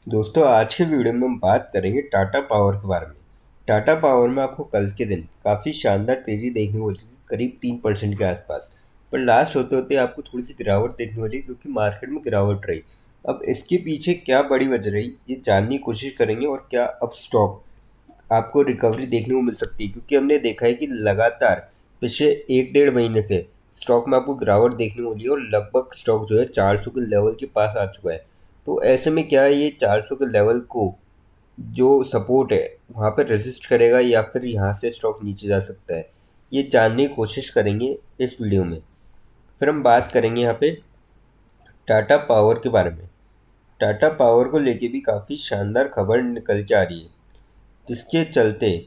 दोस्तों, आज के वीडियो में हम बात करेंगे टाटा पावर के बारे में। टाटा पावर में आपको कल के दिन काफ़ी शानदार तेज़ी देखने को मिली थी, करीब 3% के आसपास। पर लास्ट होते होते आपको थोड़ी सी गिरावट देखने को मिली, क्योंकि मार्केट में गिरावट रही। अब इसके पीछे क्या बड़ी वजह रही, ये जानने की कोशिश करेंगे। और क्या अब स्टॉक आपको रिकवरी देखने को मिल सकती है, क्योंकि हमने देखा है कि लगातार पिछले 1 डेढ़ महीने से स्टॉक में आपको गिरावट देखने को मिली है, और लगभग स्टॉक जो है 400 के लेवल के पास आ चुका है। तो ऐसे में क्या है, ये 400 के लेवल को जो सपोर्ट है वहाँ पर रेजिस्ट करेगा, या फिर यहाँ से स्टॉक नीचे जा सकता है, ये जानने की कोशिश करेंगे इस वीडियो में। फिर हम बात करेंगे यहाँ पे टाटा पावर के बारे में। टाटा पावर को लेके भी काफ़ी शानदार खबर निकल के आ रही है, जिसके चलते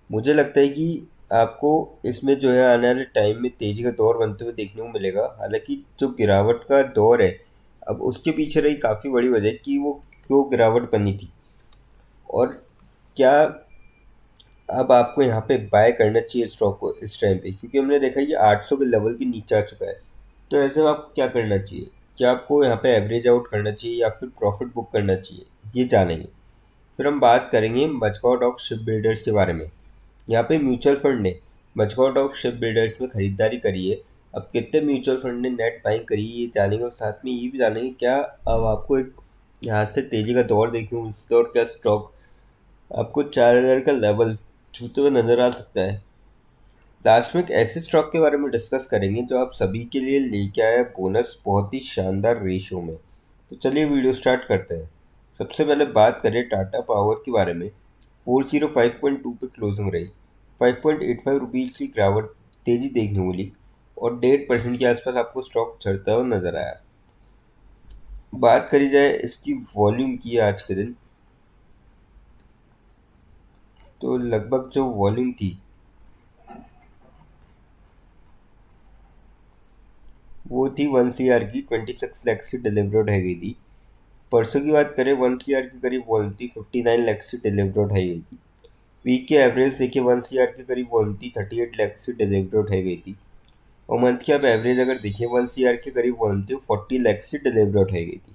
मुझे लगता है कि आपको इसमें जो है आने वाले टाइम में तेज़ी का दौर बनते हुए देखने को मिलेगा। हालांकि जो गिरावट का दौर है, अब उसके पीछे रही काफ़ी बड़ी वजह कि वो क्यों गिरावट बनी थी, और क्या अब आपको यहाँ पे बाय करना चाहिए स्टॉक को इस टाइम पे, क्योंकि हमने देखा है कि 800 के लेवल के नीचे आ चुका है। तो ऐसे में आपको क्या करना चाहिए, क्या आपको यहाँ पे एवरेज आउट करना चाहिए या फिर प्रॉफिट बुक करना चाहिए, ये जानेंगे। फिर हम बात करेंगे मजगांव डॉक शिप बिल्डर्स के बारे में। यहाँ पे म्यूचुअल फंड ने मजगांव डॉक शिप बिल्डर्स में खरीदारी करी है। अब कितने म्यूचुअल फंड ने नेट बाइंग करी है, ये जानेंगे। और साथ में ये भी जानेंगे क्या अब आपको एक यहाँ से तेजी का दौर देखने को मिल सकता है, और क्या स्टॉक आपको 4,000 का लेवल छूते हुए नजर आ सकता है। लास्ट में एक ऐसे स्टॉक के बारे में डिस्कस करेंगे जो आप सभी के लिए लेके आया बोनस बहुत ही शानदार रेशियो में। तो चलिए वीडियो स्टार्ट करते हैं। सबसे पहले बात करें टाटा पावर के बारे में। 405.2 पे क्लोजिंग रही। 5.85 रुपीज़ की गिरावट तेजी देखने को मिली, और 1.5% के आसपास आपको स्टॉक चढ़ता हुआ नजर आया। बात करी जाए इसकी वॉल्यूम की आज के दिन, तो लगभग जो वॉल्यूम थी वो थी 1 CR की, 26 लाख से डिलीवर्ड है गई थी। परसों की बात करें, 1 CR के करीब वॉल्यूम थी, 59 लाख से डिलीवर्ड है गई थी। वीक के एवरेज देखिए, 1 CR के करीब वॉल्यूम थी, 38 लाख से डिलीवर्ड है गई थी। और मंथ की आप एवरेज अगर देखिए, 1 CR के करीब वॉल्यूम थी, 40 लाख से डिलीवर्ड है गई थी।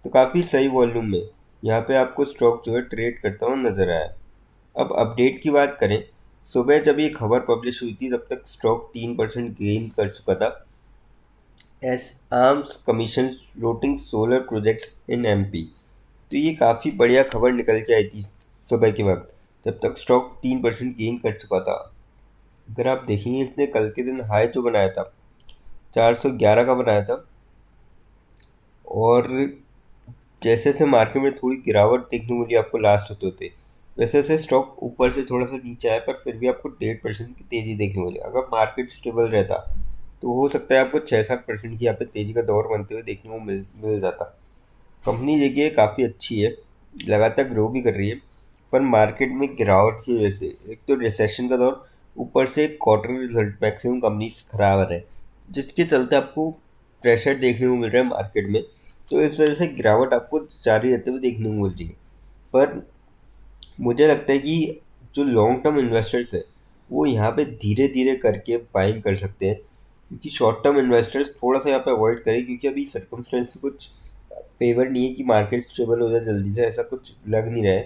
तो काफ़ी सही वॉल्यूम में यहाँ पे आपको स्टॉक जो है ट्रेड करता हुआ नजर आया। अब अपडेट की बात करें, सुबह जब ये खबर पब्लिश हुई थी तब तक स्टॉक 3% गेन कर चुका था। S arms commission floating solar projects in MP. तो ये काफ़ी बढ़िया खबर निकल के आई थी सुबह के वक्त, जब तक स्टॉक 3% गेन कर चुका था। अगर आप देखेंगे, इसने कल के दिन हाई जो बनाया था 411 का बनाया था। और जैसे जैसे मार्केट में थोड़ी गिरावट देखने को मिली आपको लास्ट होते होते, वैसे वैसे स्टॉक ऊपर से थोड़ा सा नीचे आया, पर फिर भी आपको 1.5% की तेज़ी देखने को मिली। अगर मार्केट स्टेबल रहता तो हो सकता है आपको 6-7% की यहाँ पे तेज़ी का दौर बनते हुए देखने को मिल जाता। कंपनी देखिए काफ़ी अच्छी है, लगातार ग्रो भी कर रही है। पर मार्केट में गिरावट की वजह से एक तो रिसेशन का दौर, ऊपर से क्वार्टर रिजल्ट मैक्सिमम कंपनी खराब है, जिसके चलते आपको प्रेशर देखने को मिल रहा है मार्केट में। तो इस वजह से गिरावट आपको जारी रहते हुए देखने को मिल रही है। पर मुझे लगता है कि जो लॉन्ग टर्म इन्वेस्टर्स है, वो यहाँ पे धीरे धीरे करके बाइंग कर सकते हैं, क्योंकि शॉर्ट टर्म इन्वेस्टर्स थोड़ा सा यहाँ पे अवॉइड करें, क्योंकि अभी सर्कमस्टेंस कुछ फेवर नहीं है कि मार्केट स्टेबल हो जाए जल्दी से, ऐसा कुछ लग नहीं रहा है।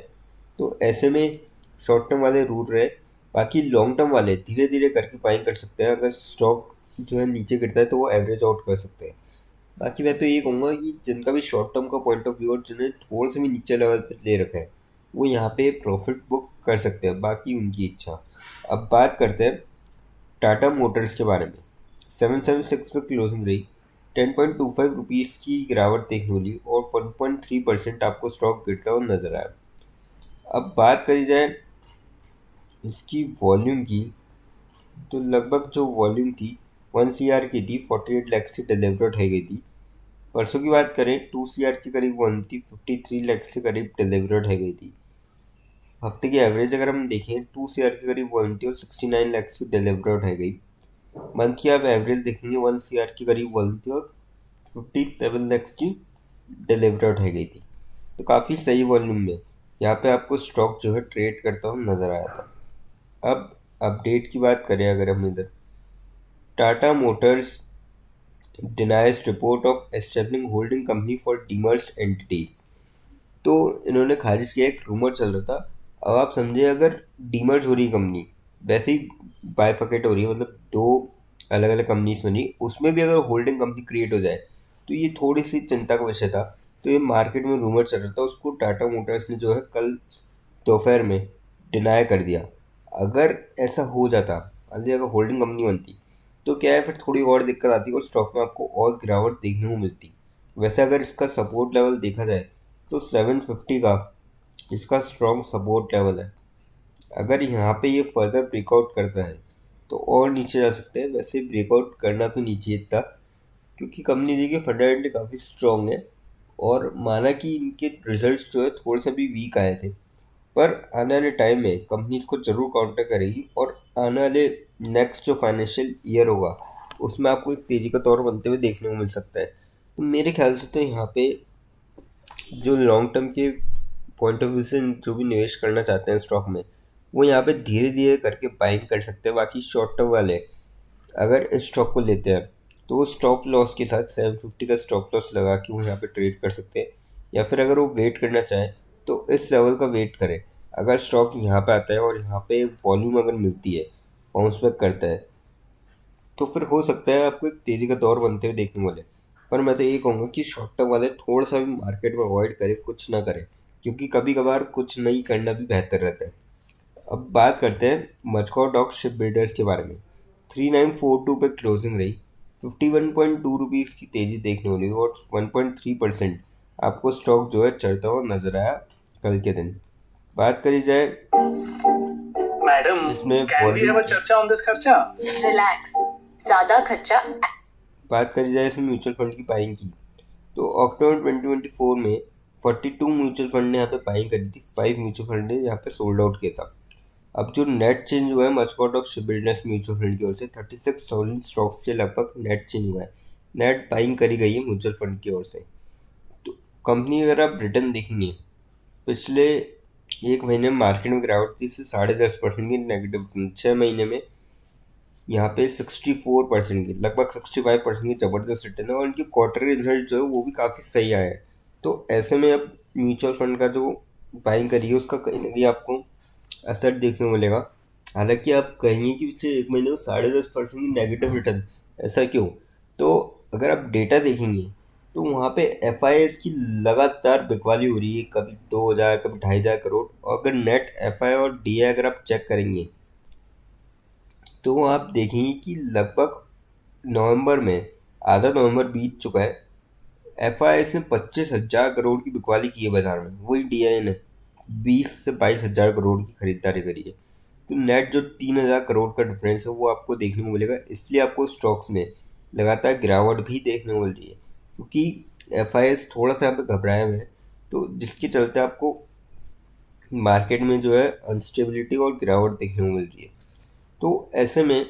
तो ऐसे में शॉर्ट टर्म वाले रूट रहे, बाकी लॉन्ग टर्म वाले धीरे धीरे करके बाइंग कर सकते हैं। अगर स्टॉक जो है नीचे गिरता है तो वो एवरेज आउट कर सकते हैं। बाकी मैं तो ये कहूँगा कि जिनका भी शॉर्ट टर्म का पॉइंट ऑफ व्यू और जिन्हें थोड़ा से भी नीचे लेवल पे ले रखा है, वो यहाँ पे प्रॉफिट बुक कर सकते हैं, बाकी उनकी इच्छा। अब बात करते हैं टाटा मोटर्स के बारे में। 776 पे क्लोजिंग रही। 10.25 रुपीज़ की गिरावट देखने मिली, और 1.3% आपको स्टॉक गिरता हुआ नजर आया। अब बात करी जाए इसकी वॉल्यूम की, तो लगभग जो वॉल्यूम थी 1 CR की थी, 48 लाख से डिलीवर्ड है गई थी। परसों की बात करें, 2 CR के करीब वन थी, 53 लाख से करीब डिलीवर्ड है गई थी। हफ्ते की एवरेज अगर हम देखें, 2 CR के करीब वन थी और 69 लाख से डिलीवर्ड है गई। मंथ की आप एवरेज देखेंगे, 1 CR के करीब वन थी और 57 लैक्स की डिलीवर्ड है गई थी। तो काफ़ी सही वॉल्यूम में यहाँ पे आपको स्टॉक जो है ट्रेड करता हुआ नजर आया था। अब अपडेट की बात करें अगर हम इधर, Tata Motors denies report of establishing holding company for demerged entities। तो इन्होंने खारिज किया। एक रूमर चल रहा था, अब आप समझे अगर डीमर्ज हो रही कंपनी, वैसे ही बाइफकेट हो रही है, मतलब दो अलग अलग कंपनीज बनी, उसमें भी अगर होल्डिंग कंपनी क्रिएट हो जाए तो ये थोड़ी सी चिंता का विषय था। तो ये मार्केट में रूमर चल रहा था, उसको टाटा मोटर्स ने जो है कल दोपहर में डिनाई कर दिया। अगर ऐसा हो जाता, मान लीजिए अगर होल्डिंग कंपनी बनती, तो क्या है फिर थोड़ी और दिक्कत आती और स्टॉक में आपको और गिरावट देखने को मिलती। वैसे अगर इसका सपोर्ट लेवल देखा जाए तो 750 का इसका स्ट्रॉन्ग सपोर्ट लेवल है। अगर यहाँ पे ये फर्दर ब्रेकआउट करता है तो और नीचे जा सकते हैं। वैसे ब्रेकआउट करना तो नहीं चाहिए था, क्योंकि कंपनी देखिए फंडामेंटली काफ़ी स्ट्रॉन्ग है, और माना कि इनके रिजल्ट्स जो है थोड़े से भी वीक आए थे, पर आने वाले टाइम में कंपनी इसको जरूर काउंटर करेगी, और आने वाले नेक्स्ट जो फाइनेंशियल ईयर होगा उसमें आपको एक तेज़ी का दौर बनते हुए देखने को मिल सकता है। तो मेरे ख्याल से तो यहाँ पे जो लॉन्ग टर्म के पॉइंट ऑफ व्यू से जो भी निवेश करना चाहते हैं स्टॉक में, वो यहाँ पे धीरे धीरे करके बाइंग कर सकते हैं। बाकी शॉर्ट टर्म वाले अगर इस स्टॉक को लेते हैं तो वो स्टॉप लॉस के साथ 750 का स्टॉप लॉस लगा के वो यहाँ पे ट्रेड कर सकते हैं, या फिर अगर वो वेट करना चाहें तो इस लेवल का वेट करें। अगर स्टॉक यहाँ पे आता है और यहाँ पे वॉल्यूम अगर मिलती है, बाउंस बैक करता है, तो फिर हो सकता है आपको एक तेज़ी का दौर बनते हुए देखने वाले। पर मैं तो यही कहूँगा कि शॉर्ट टर्म वाले थोड़ा सा भी मार्केट में अवॉइड करें, कुछ ना करें, क्योंकि कभी कभार कुछ नहीं करना भी बेहतर रहता है। अब बात करते हैं मचकौ डॉक शिप बिल्डर्स के बारे में। 3942 पे क्लोजिंग रही, 51.2 रुपीज़ की तेज़ी देखने वाली, और 1.3% आपको स्टॉक जो है चढ़ता हुआ नजर आया कल के दिन। बात करी जाए मैडम, इसमें कैन वी हैव अ चर्चा ऑन दिस खर्चा? रिलैक्स, ज्यादा खर्चा। बात करी जाए इसमें म्यूचुअल फंड की बाइंग की, तो अक्टूबर 2024 में 42 म्यूचुअल फंड ने यहाँ पे बाइंग करी थी, 5 म्यूचुअल फंड ने यहाँ पे सोल्ड आउट किया था। अब जो नेट चेंज हुआ है मस्कॉट of ship builders mutual fund की ओर से 36,000 स्टॉक्स से लगभग नेट चेंज हुआ है, नेट बाइंग करी गई है म्यूचुअल फंड की ओर से। तो कंपनी अगर आप रिटर्न देखेंगे, पिछले एक महीने में मार्केट में गिरावट थी, इससे 10.5% की नेगेटिव, 6 महीने में यहाँ पे 64% की, लगभग 65% की ज़बरदस्त रिटर्न है, और इनकी क्वार्टर रिजल्ट जो है वो भी काफ़ी सही आया है। तो ऐसे में अब म्यूचुअल फंड का जो बाइंग करी है उसका कहीं ना कहीं आपको असर देखने को मिलेगा। हालांकि आप कहेंगे कि पिछले एक महीने में 10.5% की नेगेटिव रिटर्न, ऐसा क्यों? तो अगर आप डेटा देखेंगे तो वहाँ पे एफ आई एस की लगातार बिकवाली हो रही है, कभी 2,000 कभी 2,500 करोड़, और अगर नेट एफ आई और डी आई अगर आप चेक करेंगे तो आप देखेंगे कि लगभग नवंबर में, आधा नवंबर बीत चुका है, एफ आई एस ने 25,000 करोड़ की बिकवाली की है बाजार में, वही डी आई ने 20 से 22 हज़ार करोड़ की खरीदारी करी है। तो नेट जो 3,000 करोड़ का डिफरेंस है वो आपको देखने को मिलेगा, इसलिए आपको स्टॉक्स में लगातार गिरावट भी देखने को मिल रही है, क्योंकि एफ आई एस थोड़ा सा यहाँ पे घबराए हुए हैं, तो जिसके चलते आपको मार्केट में जो है अनस्टेबिलिटी और गिरावट देखने को मिल रही है। तो ऐसे में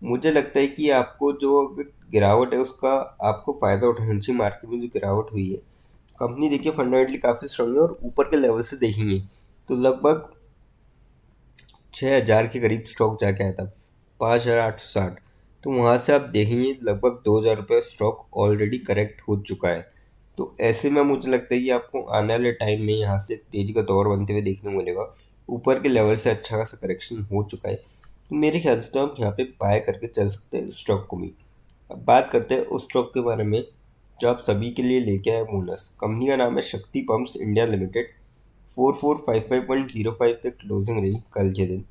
मुझे लगता है कि आपको जो गिरावट है उसका आपको फ़ायदा उठाना चाहिए। मार्केट में जो गिरावट हुई है, कंपनी देखिए फंडामेंटली काफ़ी स्ट्रांग है, और ऊपर के लेवल से देखेंगे तो लगभग 6,000 के करीब स्टॉक जाके आया था, 5,860। तो वहाँ से आप देखेंगे लगभग 2,000 रुपये स्टॉक ऑलरेडी करेक्ट हो चुका है। तो ऐसे में मुझे लगता है कि आपको आने वाले टाइम में यहाँ से तेज़ी का दौर बनते हुए देखने को मिलेगा। ऊपर के लेवल से अच्छा खासा करेक्शन हो चुका है, तो मेरे ख्याल से तो आप यहाँ पे बाय करके चल सकते हैं स्टॉक को भी। अब बात करते हैं उस स्टॉक के बारे में जो आप सभी के लिए लेके आए बोनस। कंपनी का नाम है शक्ति पंप्स इंडिया लिमिटेड। 4,455.05 पे क्लोजिंग रही कल के दिन।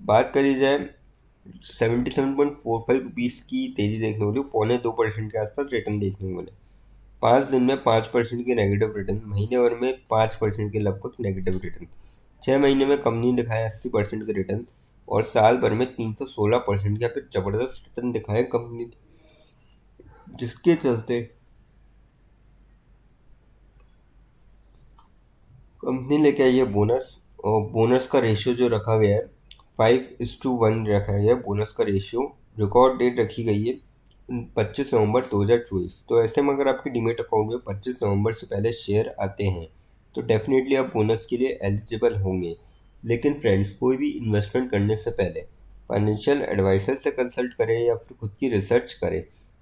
बात करी जाए 77.45 की तेज़ी देखने को मिली, 0.25% के आसपास रिटर्न देखने को मिले। 5 दिन में 5% की नेगेटिव रिटर्न, महीने भर में 5% के लगभग नेगेटिव रिटर्न। 6 महीने में कंपनी ने दिखाया 80% के रिटर्न, और साल भर में 316% के यहाँ पे ज़बरदस्त रिटर्न दिखाए कंपनी ने, जिसके चलते कंपनी लेके आई है बोनस। और बोनस का रेशियो जो रखा गया है 5:1 रखा गया है बोनस का रेशियो। रिकॉर्ड डेट रखी गई है 25 नवंबर 2024। तो ऐसे में अगर आपके डीमेट अकाउंट में 25 नवंबर से पहले शेयर आते हैं तो डेफिनेटली आप बोनस के लिए एलिजिबल होंगे। लेकिन फ्रेंड्स, कोई भी इन्वेस्टमेंट करने से पहले फाइनेंशियल एडवाइजर से कंसल्ट करें या फिर खुद की रिसर्च करें,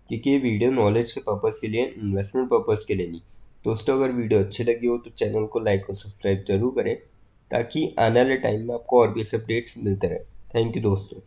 क्योंकि ये वीडियो नॉलेज के पर्पज़ के लिए, इन्वेस्टमेंट पर्पज़ के लिए नहीं, दोस्तों अगर वीडियो अच्छी लगी हो तो चैनल को लाइक और सब्सक्राइब जरूर करें ताकि आने वाले टाइम में आपको और भी अपडेट्स मिलते रहे। थैंक यू दोस्तों।